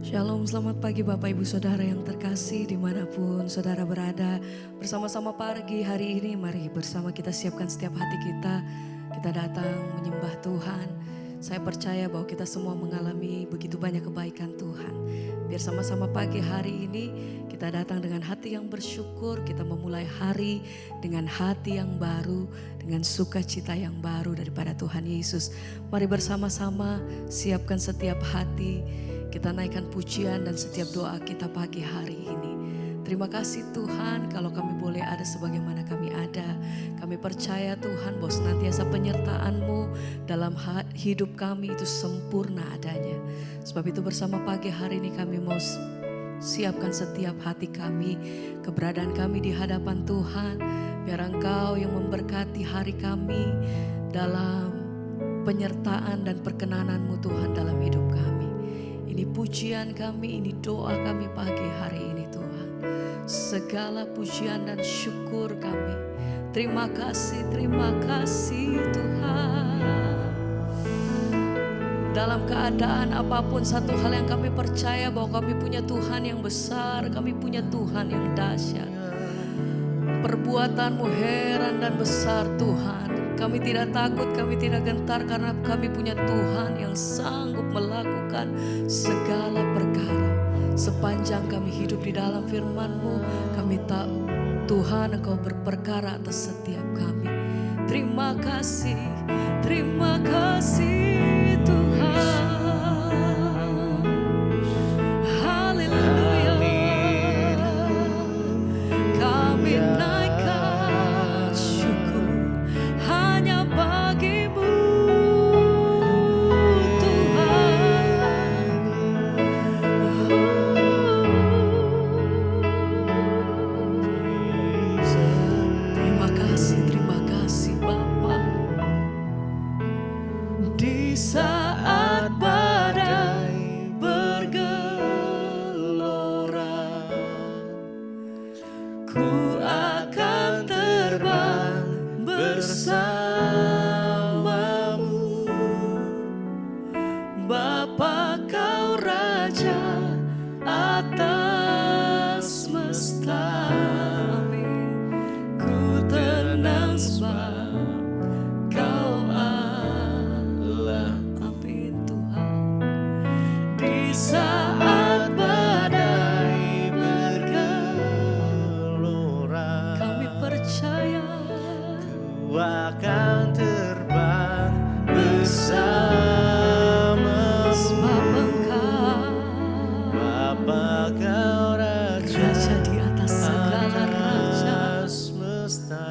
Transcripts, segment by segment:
Shalom, selamat pagi Bapak Ibu Saudara yang terkasih dimanapun saudara berada. Bersama-sama pagi hari ini mari bersama kita siapkan setiap hati kita. Kita datang menyembah Tuhan. Saya percaya bahwa kita semua mengalami begitu banyak kebaikan Tuhan. Biar sama-sama pagi hari ini kita datang dengan hati yang bersyukur. Kita memulai hari dengan hati yang baru, dengan sukacita yang baru daripada Tuhan Yesus. Mari bersama-sama siapkan setiap hati. Kita naikkan pujian dan setiap doa kita pagi hari ini. Terima kasih Tuhan kalau kami boleh ada sebagaimana kami ada. Kami percaya Tuhan bahwa senantiasa penyertaan-Mu dalam hidup kami itu sempurna adanya. Sebab itu bersama pagi hari ini kami mau siapkan setiap hati kami. Keberadaan kami di hadapan Tuhan. Biar Engkau yang memberkati hari kami dalam penyertaan dan perkenanan-Mu Tuhan dalam hidup kami. Ini pujian kami, ini doa kami pagi hari ini Tuhan. Segala pujian dan syukur kami. Terima kasih Tuhan. Dalam keadaan apapun satu hal yang kami percaya bahwa kami punya Tuhan yang besar, kami punya Tuhan yang dahsyat. Perbuatan-Mu heran dan besar Tuhan. Kami tidak takut, kami tidak gentar karena kami punya Tuhan yang sanggup melakukan segala perkara. Sepanjang kami hidup di dalam firman-Mu, kami tahu Tuhan Engkau berperkara atas setiap kami. Terima kasih Tuhan. Haleluya. Kami naikkan syukur hanya bagi-Mu Tuhan. Terima kasih Bapa. Di saat badai bergelora, ku akan terbang bersamamu. Bapa Kau Raja atas semesta. Amin. Ku tenang sebab Kau Allah. Amin Tuhan. Di saat badai bergelora, kami percaya Ku akan terbang bersamamu. sebab Engkau Bapa Kau Raja Raja di atas segala raja. semesta.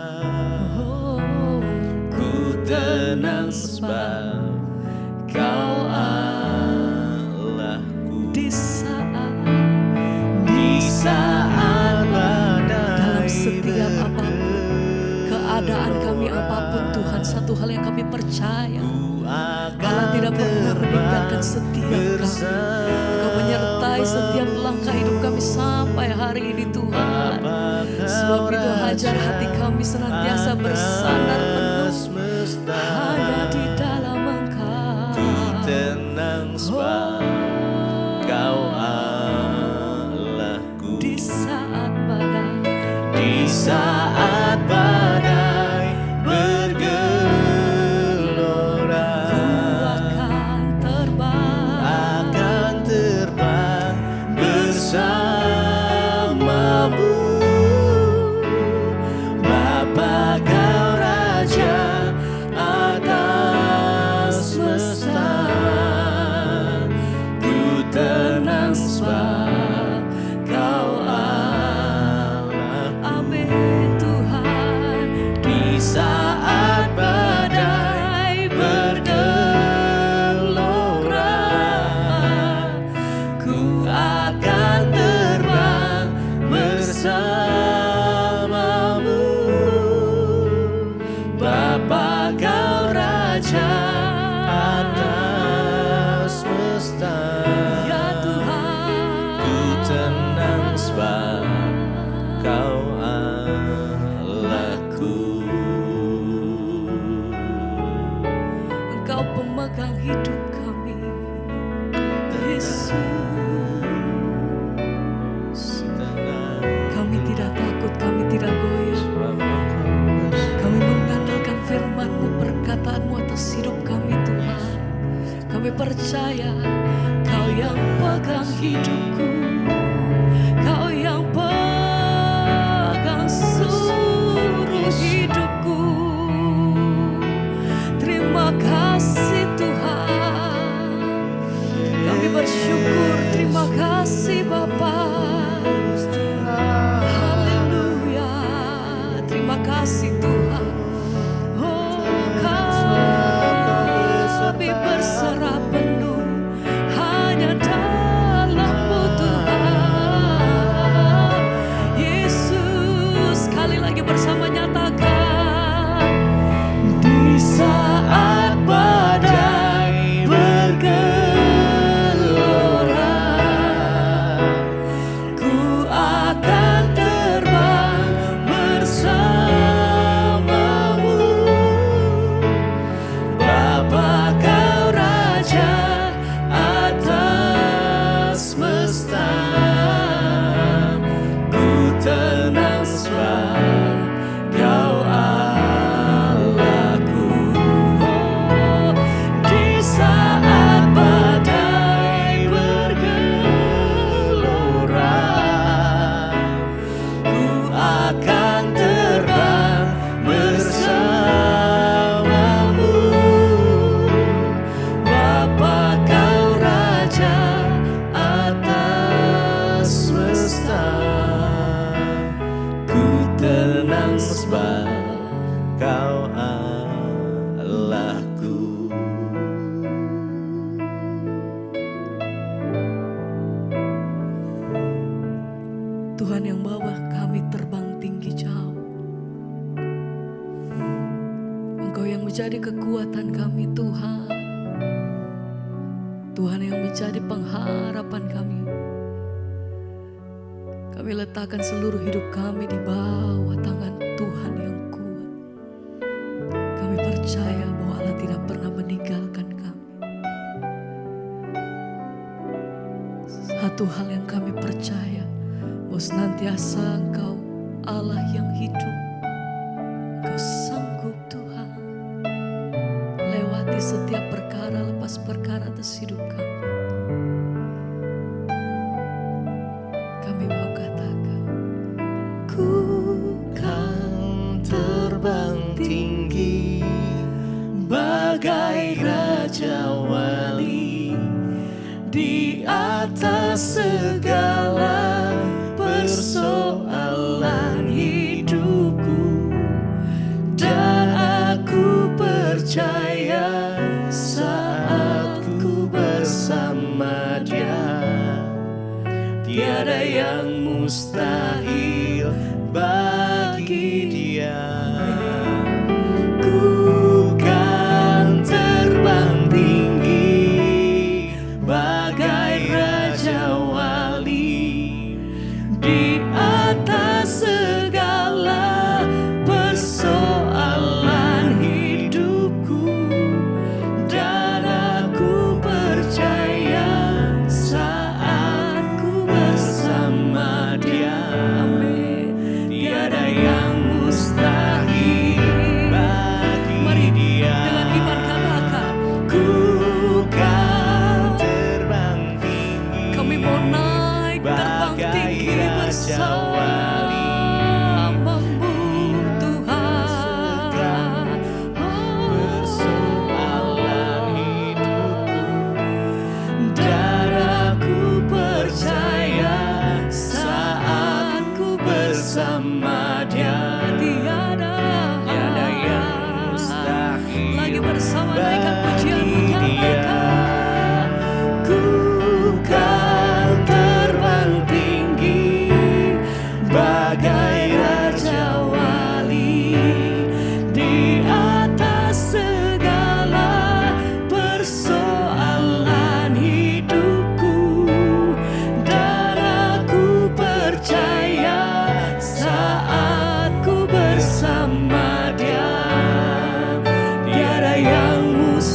Oh, Ku tenang sebab Kau Allahku. di saat badai dalam setiap apapun keadaan kami apapun Tuhan, satu hal yang kami percaya, Allah tidak pernah meninggalkan setiap kami. Kau menyertai setiap langkah hidup kami sampai hari ini Tuhan. Sebab itu hajar hati kami senantiasa bersandar penuh hanya di dalam Engkau. tenang sebab Kau Allahku. Di saat badai, Di saat badai bergelora, akan terbang bersamamu. Bapa Kau Raja atas semesta. Ku tenang sebab Kau Allah. Amin Tuhan. percaya Kau yang pegang hidupku, Kau yang pegang seluruh hidupku. Terima kasih Tuhan, kami bersyukur. Terima kasih Bapa. Haleluya. Terima kasih Tuhan. Oh, kami berserah penuh hanya dalam-Mu Tuhan. Yesus, sekali lagi bersama nyatakan, Di saat badai bergelora, ku akan terbang bersamamu. Bapa Kau Raja atas semesta, ku tenang sebab Kau Allahku. Oh, di saat badai bergelora, ku akan terbang bersamamu. Bapa Kau Raja atas semesta, ku tenang sebab Kau Allahku. Tuhan yang bawa kami terbang tinggi jauh. Engkau yang menjadi kekuatan kami Tuhan. Tuhan yang menjadi pengharapan kami. Kami letakkan seluruh hidup kami di bawah tangan Tuhan yang kuat. Kami percaya bahwa Allah tidak pernah meninggalkan kami. Satu hal yang kami percaya, bahwa senantiasa Engkau Allah yang hidup. Engkau sanggup Tuhan lewati setiap perkara lepas perkara atas hidup kami. Kami mau katakan, ku Kan terbang tinggi bagai Raja Wali, di atas segala persoalan hidupku. Dan aku percaya saat ku bersama Dia, tiada yang mustahil bagi Dia. Ku kan terbang tinggi bagai Raja Wali, di atas segala persoalan hidupku. Dan aku percaya saat ku bersama Dia, amin, tiada yang mustahil bagi Dia. dengan iman katakan, Ku kan terbang tinggi kami mau naik terbang bagai tinggi Raja bersamamu Tuhan. persoalan hidupku. Dan aku percaya saat ku bersama Dia, Tiada yang mustahil lagi bersama naikkan pujianmu bagi Dia. nyatakan, Ku kan terbang tinggi bagai Raja Wali, di atas segala persoalan hidupku. Dan aku percaya saat ku bersama Dia, tiada yang mustahil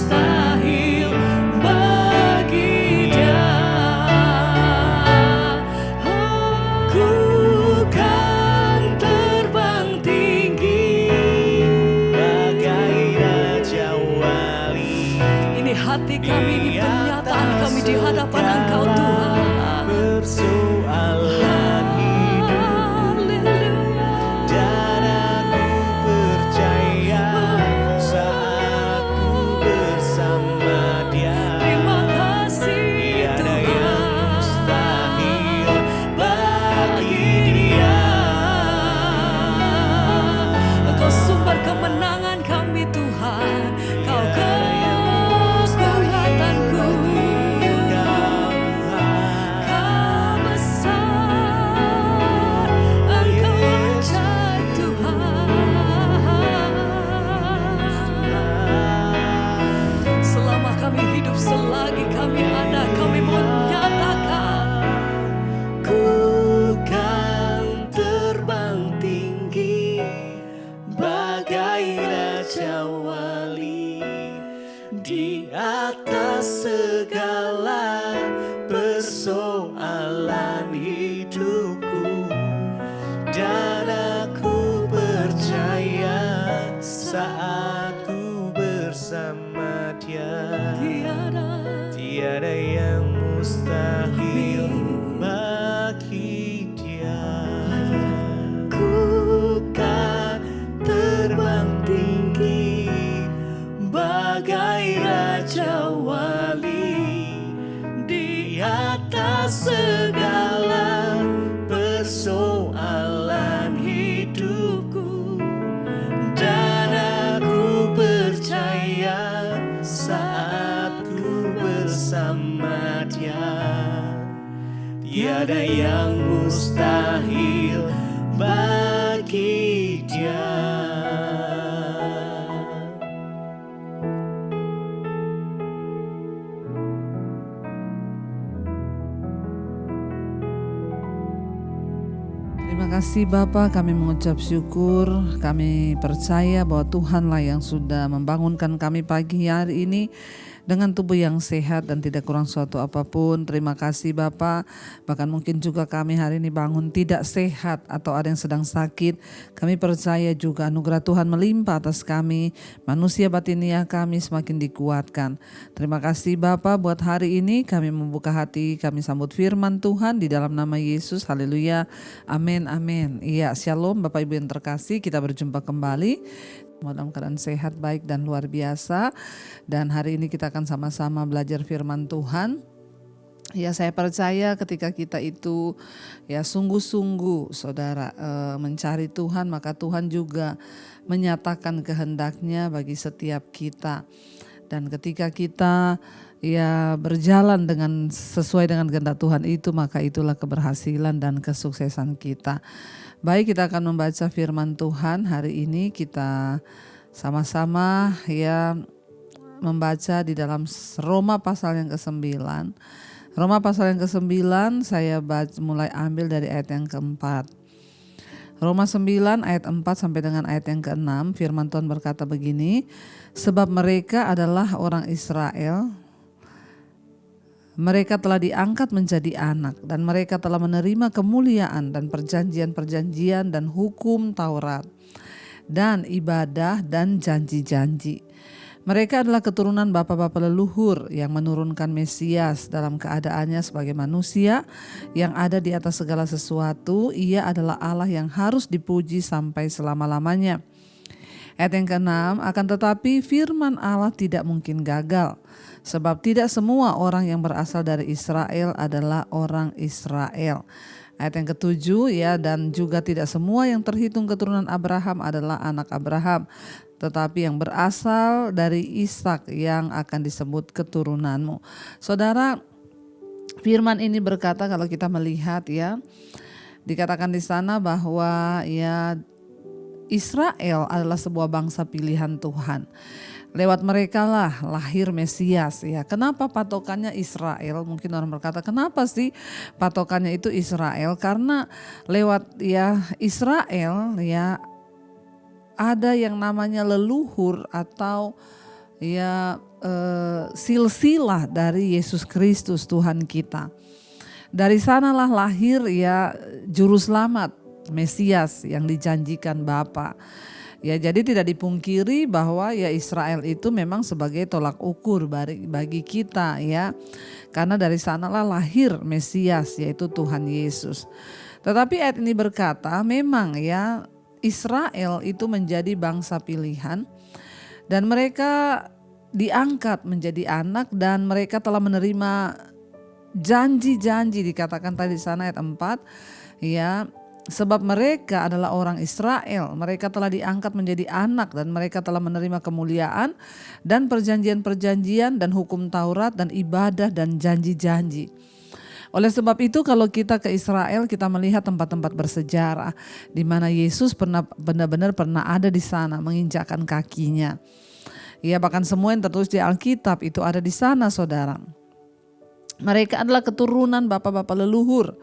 tiada yang mustahil bagi Dia. Ku kan terbang tinggi bagai raja wali di atas segala persoalan hidupku, dan aku percaya saat ku bersama Dia, tiada yang mustahil bagi Dia. Terima kasih Bapa, kami mengucap syukur, kami percaya bahwa Tuhanlah yang sudah membangunkan kami pagi hari ini dengan tubuh yang sehat dan tidak kurang suatu apapun. Terima kasih Bapa. Bahkan mungkin juga kami hari ini bangun tidak sehat atau ada yang sedang sakit. Kami percaya juga anugerah Tuhan melimpah atas kami. Manusia batiniah kami semakin dikuatkan. Terima kasih Bapa, buat hari ini kami membuka hati, kami sambut firman Tuhan di dalam nama Yesus. Haleluya. Amin, amin. Iya, shalom Bapak Ibu yang terkasih, kita berjumpa kembali dalam keadaan sehat, baik dan luar biasa. Dan hari ini kita akan sama-sama belajar firman Tuhan. Ya, saya percaya ketika kita itu ya sungguh-sungguh saudara mencari Tuhan, maka Tuhan juga menyatakan kehendaknya bagi setiap kita. Dan ketika kita ya berjalan dengan sesuai dengan kehendak Tuhan itu, maka itulah keberhasilan dan kesuksesan kita. Baik, kita akan membaca firman Tuhan hari ini. Kita sama-sama ya membaca di dalam Roma pasal yang ke-9. Roma pasal yang ke-9 saya mulai ambil dari ayat yang keempat. Roma 9 ayat 4 sampai dengan ayat yang ke-6, firman Tuhan berkata begini, sebab mereka adalah orang Israel, mereka telah diangkat menjadi anak dan mereka telah menerima kemuliaan dan perjanjian-perjanjian dan hukum Taurat dan ibadah dan janji-janji. Mereka adalah keturunan bapa-bapa leluhur yang menurunkan Mesias dalam keadaannya sebagai manusia yang ada di atas segala sesuatu. Ia adalah Allah yang harus dipuji sampai selama-lamanya. Ayat yang ke-6, akan tetapi firman Allah tidak mungkin gagal, sebab tidak semua orang yang berasal dari Israel adalah orang Israel. Ayat yang ke-7 ya, dan juga tidak semua yang terhitung keturunan Abraham adalah anak Abraham, tetapi yang berasal dari Ishak yang akan disebut keturunanmu. Saudara, firman ini berkata, kalau kita melihat ya, dikatakan di sana bahwa ya Israel adalah sebuah bangsa pilihan Tuhan. Lewat mereka lah lahir Mesias ya. Kenapa patokannya Israel? Mungkin orang berkata, kenapa sih patokannya itu Israel? Karena lewat ya Israel ya ada yang namanya leluhur atau ya silsilah dari Yesus Kristus Tuhan kita. Dari sanalah lahir ya juru selamat Mesias yang dijanjikan Bapa. Ya, jadi tidak dipungkiri bahwa ya Israel itu memang sebagai tolak ukur bagi kita ya. Karena dari sanalah lahir Mesias, yaitu Tuhan Yesus. Tetapi ayat ini berkata memang ya Israel itu menjadi bangsa pilihan dan mereka diangkat menjadi anak dan mereka telah menerima janji-janji, dikatakan tadi di sana ayat 4 ya. Sebab mereka adalah orang Israel, mereka telah diangkat menjadi anak dan mereka telah menerima kemuliaan dan perjanjian-perjanjian dan hukum Taurat dan ibadah dan janji-janji. Oleh sebab itu kalau kita ke Israel, kita melihat tempat-tempat bersejarah di mana Yesus benar-benar pernah ada di sana menginjakkan kakinya. Ya, bahkan semua yang tertulis di Alkitab itu ada di sana, saudara. Mereka adalah keturunan bapa-bapa leluhur.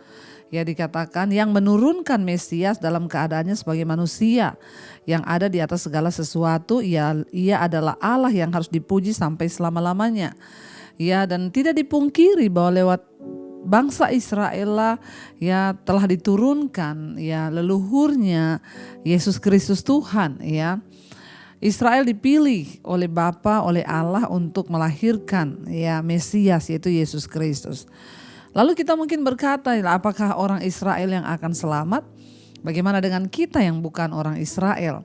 Ya, dikatakan yang menurunkan Mesias dalam keadaannya sebagai manusia yang ada di atas segala sesuatu. Ia adalah Allah yang harus dipuji sampai selama-lamanya. Ya, dan tidak dipungkiri bahwa lewat bangsa Israel lah ya telah diturunkan ya leluhurnya Yesus Kristus Tuhan ya. Israel dipilih oleh Bapa, oleh Allah untuk melahirkan ya Mesias, yaitu Yesus Kristus. Lalu kita mungkin berkata, apakah orang Israel yang akan selamat? Bagaimana dengan kita yang bukan orang Israel?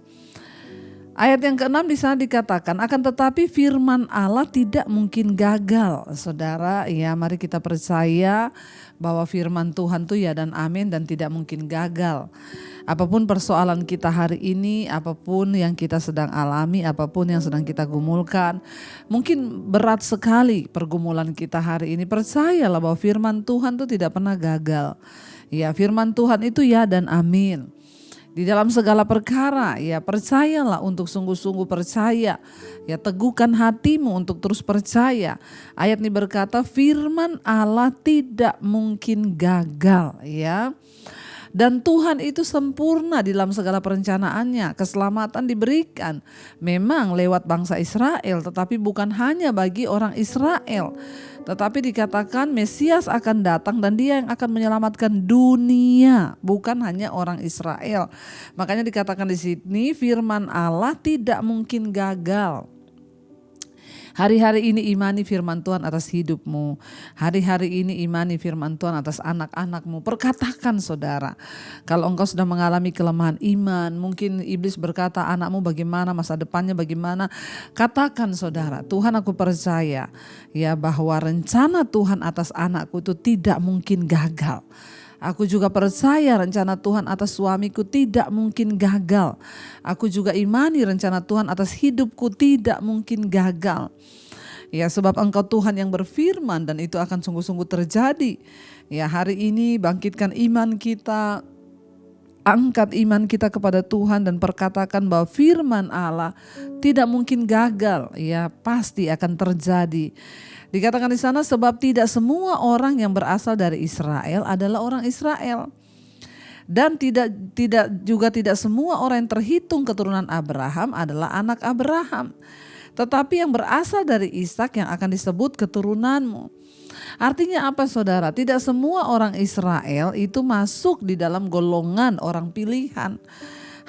Ayat yang ke-6 di sana dikatakan, akan tetapi firman Allah tidak mungkin gagal. Saudara, ya mari kita percaya bahwa firman Tuhan itu ya dan amin dan tidak mungkin gagal. Apapun persoalan kita hari ini, apapun yang kita sedang alami, apapun yang sedang kita gumulkan, mungkin berat sekali pergumulan kita hari ini. Percayalah bahwa firman Tuhan itu tidak pernah gagal. Ya, firman Tuhan itu ya dan amin. Di dalam segala perkara, ya percayalah untuk sungguh-sungguh percaya. Ya teguhkan hatimu untuk terus percaya. Ayat ini berkata firman Allah tidak mungkin gagal, ya. Dan Tuhan itu sempurna di dalam segala perencanaannya. Keselamatan diberikan memang lewat bangsa Israel, tetapi bukan hanya bagi orang Israel. Tetapi dikatakan Mesias akan datang dan dia yang akan menyelamatkan dunia, bukan hanya orang Israel. Makanya dikatakan di sini firman Allah tidak mungkin gagal. Hari-hari ini imani firman Tuhan atas hidupmu. Hari-hari ini imani firman Tuhan atas anak-anakmu. Perkatakan saudara, kalau engkau sudah mengalami kelemahan iman, mungkin iblis berkata anakmu bagaimana, masa depannya bagaimana. Katakan saudara, Tuhan aku percaya ya bahwa rencana Tuhan atas anakku itu tidak mungkin gagal. Aku juga percaya rencana Tuhan atas suamiku tidak mungkin gagal. Aku juga imani rencana Tuhan atas hidupku tidak mungkin gagal. Ya sebab engkau Tuhan yang berfirman dan itu akan sungguh-sungguh terjadi. Ya hari ini bangkitkan iman kita, angkat iman kita kepada Tuhan dan perkatakan bahwa firman Allah tidak mungkin gagal. Ya pasti akan terjadi. Dikatakan di sana sebab tidak semua orang yang berasal dari Israel adalah orang Israel. Dan tidak semua orang yang terhitung keturunan Abraham adalah anak Abraham. Tetapi yang berasal dari Ishak yang akan disebut keturunanmu. Artinya apa saudara? Tidak semua orang Israel itu masuk di dalam golongan orang pilihan.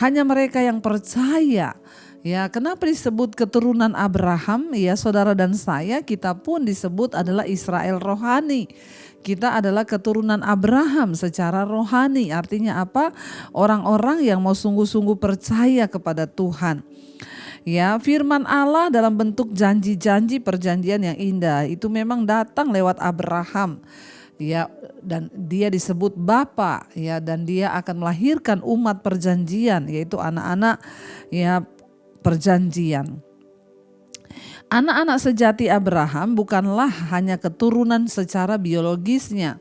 Hanya mereka yang percaya. Ya, kenapa disebut keturunan Abraham? Ya, saudara dan saya, kita pun disebut adalah Israel rohani. Kita adalah keturunan Abraham secara rohani. Artinya apa? Orang-orang yang mau sungguh-sungguh percaya kepada Tuhan. Ya, firman Allah dalam bentuk janji-janji perjanjian yang indah itu memang datang lewat Abraham. Ya, dan dia disebut Bapa, ya, dan dia akan melahirkan umat perjanjian, yaitu anak-anak ya perjanjian. Anak-anak sejati Abraham bukanlah hanya keturunan secara biologisnya.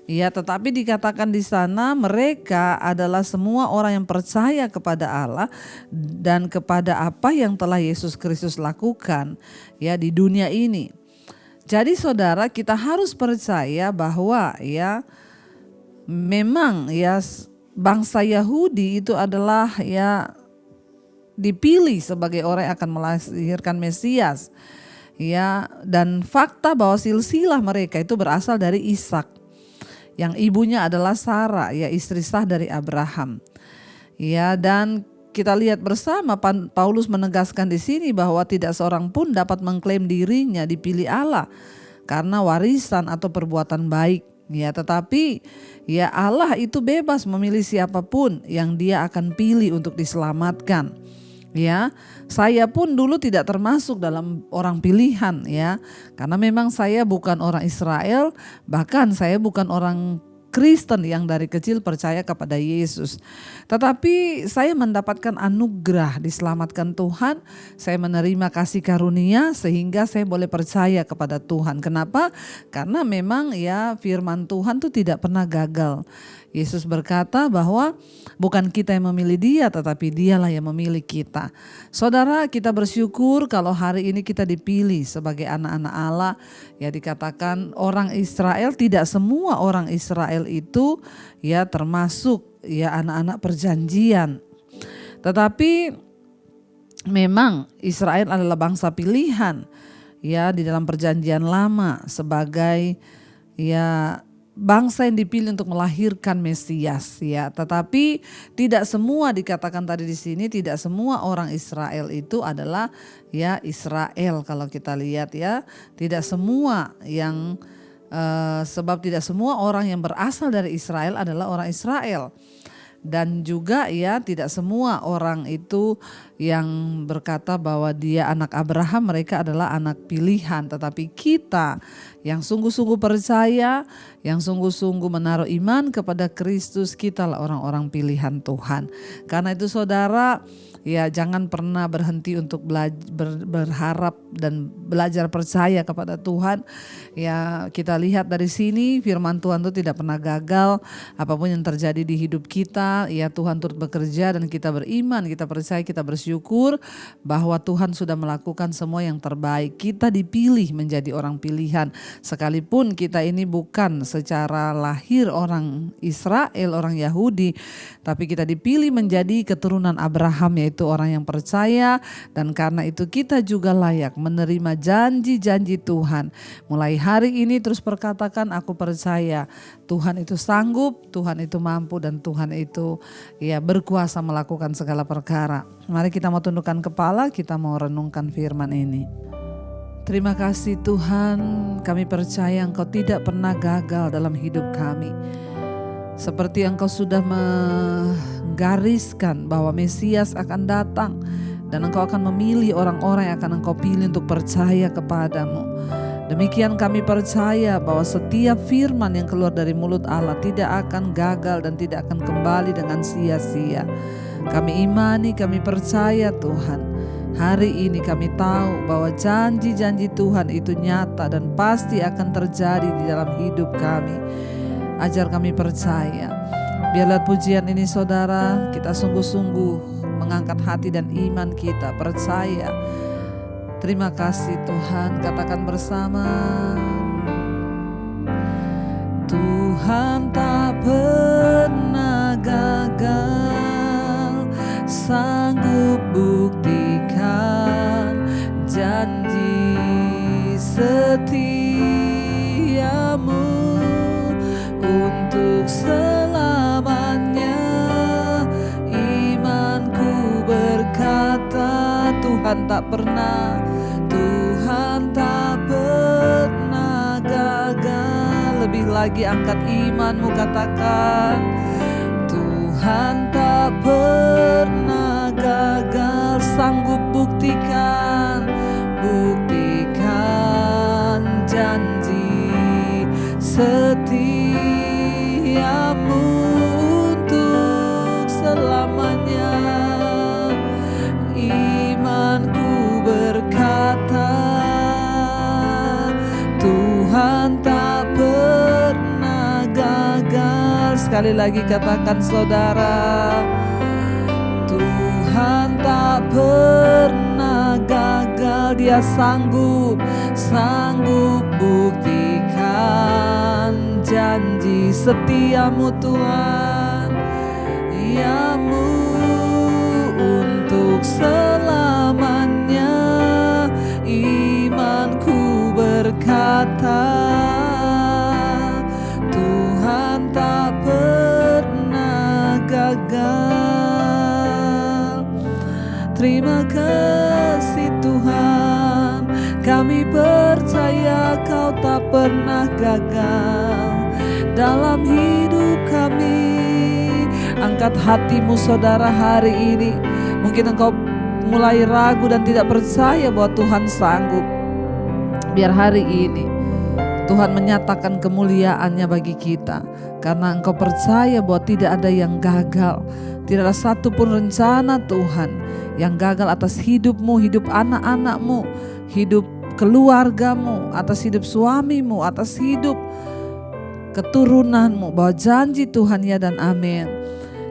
Ya, tetapi dikatakan di sana mereka adalah semua orang yang percaya kepada Allah dan kepada apa yang telah Yesus Kristus lakukan ya di dunia ini. Jadi saudara, kita harus percaya bahwa ya memang ya bangsa Yahudi itu adalah ya dipilih sebagai orang yang akan melahirkan Mesias. Ya, dan fakta bahwa silsilah mereka itu berasal dari Ishak. Yang ibunya adalah Sarah, ya istri sah dari Abraham. Ya, dan kita lihat bersama Paulus menegaskan di sini bahwa tidak seorang pun dapat mengklaim dirinya dipilih Allah karena warisan atau perbuatan baik. Ya, tetapi ya Allah itu bebas memilih siapapun yang dia akan pilih untuk diselamatkan. Ya, saya pun dulu tidak termasuk dalam orang pilihan ya, karena memang saya bukan orang Israel, bahkan saya bukan orang Kristen yang dari kecil percaya kepada Yesus. Tetapi saya mendapatkan anugerah diselamatkan Tuhan, saya menerima kasih karunia sehingga saya boleh percaya kepada Tuhan. Kenapa? Karena memang ya firman Tuhan itu tidak pernah gagal. Yesus berkata bahwa bukan kita yang memilih dia, tetapi dialah yang memilih kita. Saudara, kita bersyukur kalau hari ini kita dipilih sebagai anak-anak Allah. Ya, dikatakan orang Israel, tidak semua orang Israel itu ya termasuk ya anak-anak perjanjian. Tetapi memang Israel adalah bangsa pilihan ya di dalam perjanjian lama sebagai ya bangsa yang dipilih untuk melahirkan Mesias ya. Tetapi tidak semua dikatakan tadi di sini, tidak semua orang Israel itu adalah ya Israel kalau kita lihat ya. Tidak semua yang sebab tidak semua orang yang berasal dari Israel adalah orang Israel. Dan juga ya tidak semua orang itu yang berkata bahwa dia anak Abraham mereka adalah anak pilihan. Tetapi kita yang sungguh-sungguh percaya, yang sungguh-sungguh menaruh iman kepada Kristus, kita lah orang-orang pilihan Tuhan. Karena itu saudara, ya jangan pernah berhenti untuk berharap dan belajar percaya kepada Tuhan. Ya kita lihat dari sini firman Tuhan itu tidak pernah gagal. Apapun yang terjadi di hidup kita, ya Tuhan turut bekerja dan kita beriman, kita percaya, kita bersyukur bahwa Tuhan sudah melakukan semua yang terbaik. Kita dipilih menjadi orang pilihan. Sekalipun kita ini bukan secara lahir orang Israel, orang Yahudi, tapi kita dipilih menjadi keturunan Abraham, yaitu orang yang percaya, dan karena itu kita juga layak menerima janji-janji Tuhan. Mulai hari ini terus perkatakan, aku percaya Tuhan itu sanggup, Tuhan itu mampu, dan Tuhan itu ya berkuasa melakukan segala perkara. Mari kita mau tundukkan kepala, kita mau renungkan firman ini. Terima kasih Tuhan, kami percaya Engkau tidak pernah gagal dalam hidup kami. Seperti Engkau sudah menggariskan bahwa Mesias akan datang dan Engkau akan memilih orang-orang yang akan Engkau pilih untuk percaya kepadamu. Demikian kami percaya bahwa setiap firman yang keluar dari mulut Allah tidak akan gagal dan tidak akan kembali dengan sia-sia. Kami imani, kami percaya Tuhan. Hari ini kami tahu bahwa janji-janji Tuhan itu nyata dan pasti akan terjadi di dalam hidup kami. Ajar kami percaya. Biarlah pujian ini saudara, kita sungguh-sungguh mengangkat hati dan iman kita, percaya. Terima kasih Tuhan, katakan bersama. Tuhan tak pernah gagal, sanggup buktikan janji setiamu untuk selamanya. Imanku berkata Tuhan tak pernah gagal. Lebih lagi angkat imanmu, katakan Tuhan tak pernah gagal, sanggup buktikan janji setiamu untuk selamanya. Imanku berkata Tuhan tak pernah gagal. Sekali lagi katakan saudara, Tuhan tak pernah gagal. Dia sanggup buktikan janji setiamu Tuhan, yamu untuk selamanya. Imanku berkata Tuhan tak pernah gagal. Terima kasih Tuhan, kami percaya Kau tak pernah gagal dalam hidup kami. Angkat hatimu saudara hari ini. Mungkin engkau mulai ragu dan tidak percaya bahwa Tuhan sanggup. Biar hari ini Tuhan menyatakan kemuliaan-Nya bagi kita, karena engkau percaya bahwa tidak ada yang gagal. Tidak ada satu pun rencana Tuhan yang gagal atas hidupmu, hidup anak-anakmu, hidup keluargamu, atas hidup suamimu, atas hidup keturunanmu. Bahwa janji Tuhan ya dan amin.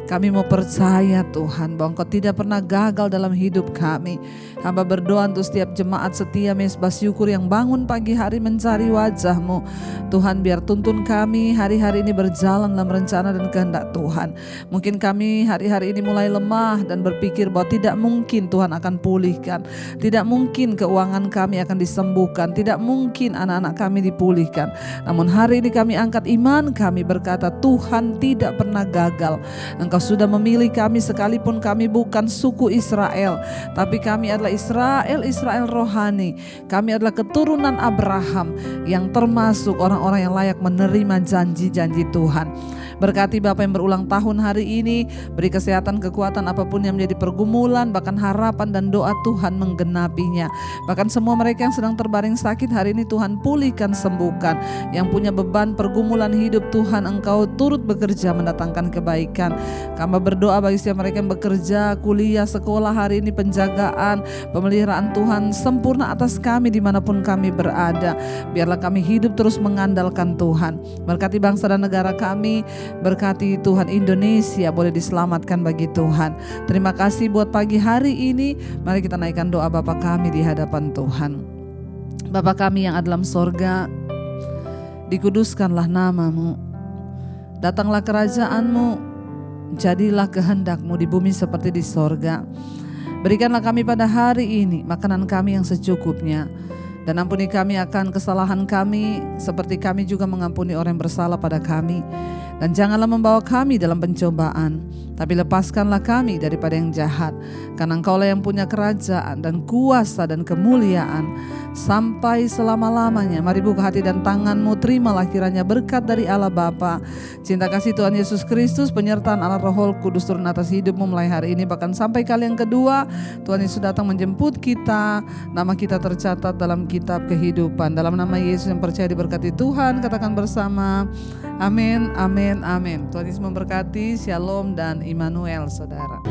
Kami mau percaya Tuhan bahwa Engkau tidak pernah gagal dalam hidup kami. Hamba berdoa untuk setiap jemaat setia Mesbah Syukur yang bangun pagi hari mencari wajah-Mu. Tuhan, biar tuntun kami hari-hari ini berjalan dalam rencana dan kehendak Tuhan. Mungkin kami hari-hari ini mulai lemah dan berpikir bahwa tidak mungkin Tuhan akan pulihkan. Tidak mungkin keuangan kami akan disembuhkan. Tidak mungkin anak-anak kami dipulihkan. Namun hari ini kami angkat iman kami berkata, Tuhan tidak pernah gagal. Engkau sudah memilih kami sekalipun kami bukan suku Israel, tapi kami adalah Israel rohani. Kami adalah keturunan Abraham yang termasuk orang-orang yang layak menerima janji-janji Tuhan. Berkati Bapak yang berulang tahun hari ini, beri kesehatan, kekuatan apapun yang menjadi pergumulan, bahkan harapan dan doa Tuhan menggenapinya. Bahkan semua mereka yang sedang terbaring sakit hari ini Tuhan pulihkan, sembuhkan. Yang punya beban pergumulan hidup Tuhan Engkau turut bekerja mendatangkan kebaikan. Kami berdoa bagi setiap mereka yang bekerja, kuliah, sekolah hari ini, penjagaan, pemeliharaan Tuhan sempurna atas kami dimanapun kami berada. Biarlah kami hidup terus mengandalkan Tuhan. Berkati bangsa dan negara kami, berkati Tuhan Indonesia boleh diselamatkan bagi Tuhan. Terima kasih buat pagi hari ini. Mari kita naikkan doa Bapa kami di hadapan Tuhan. Bapa kami yang ada dalam sorga, dikuduskanlah nama-Mu. Datanglah kerajaan-Mu, jadilah kehendak-Mu di bumi seperti di sorga. Berikanlah kami pada hari ini makanan kami yang secukupnya. Dan ampuni kami akan kesalahan kami seperti kami juga mengampuni orang yang bersalah pada kami. Dan janganlah membawa kami dalam pencobaan, tapi lepaskanlah kami daripada yang jahat. Karena Engkaulah yang punya kerajaan dan kuasa dan kemuliaan sampai selama-lamanya. Mari buka hati dan tangan-Mu, terimalah kiranya berkat dari Allah Bapa, cinta kasih Tuhan Yesus Kristus, penyertaan Allah Roh Kudus turun atas hidup-Mu mulai hari ini bahkan sampai kali yang kedua. Tuhan Yesus datang menjemput kita, nama kita tercatat dalam kitab kehidupan. Dalam nama Yesus yang percaya diberkati Tuhan, katakan bersama, amin, amin, amin. Tuhan Yesus memberkati. Shalom dan Immanuel, saudara.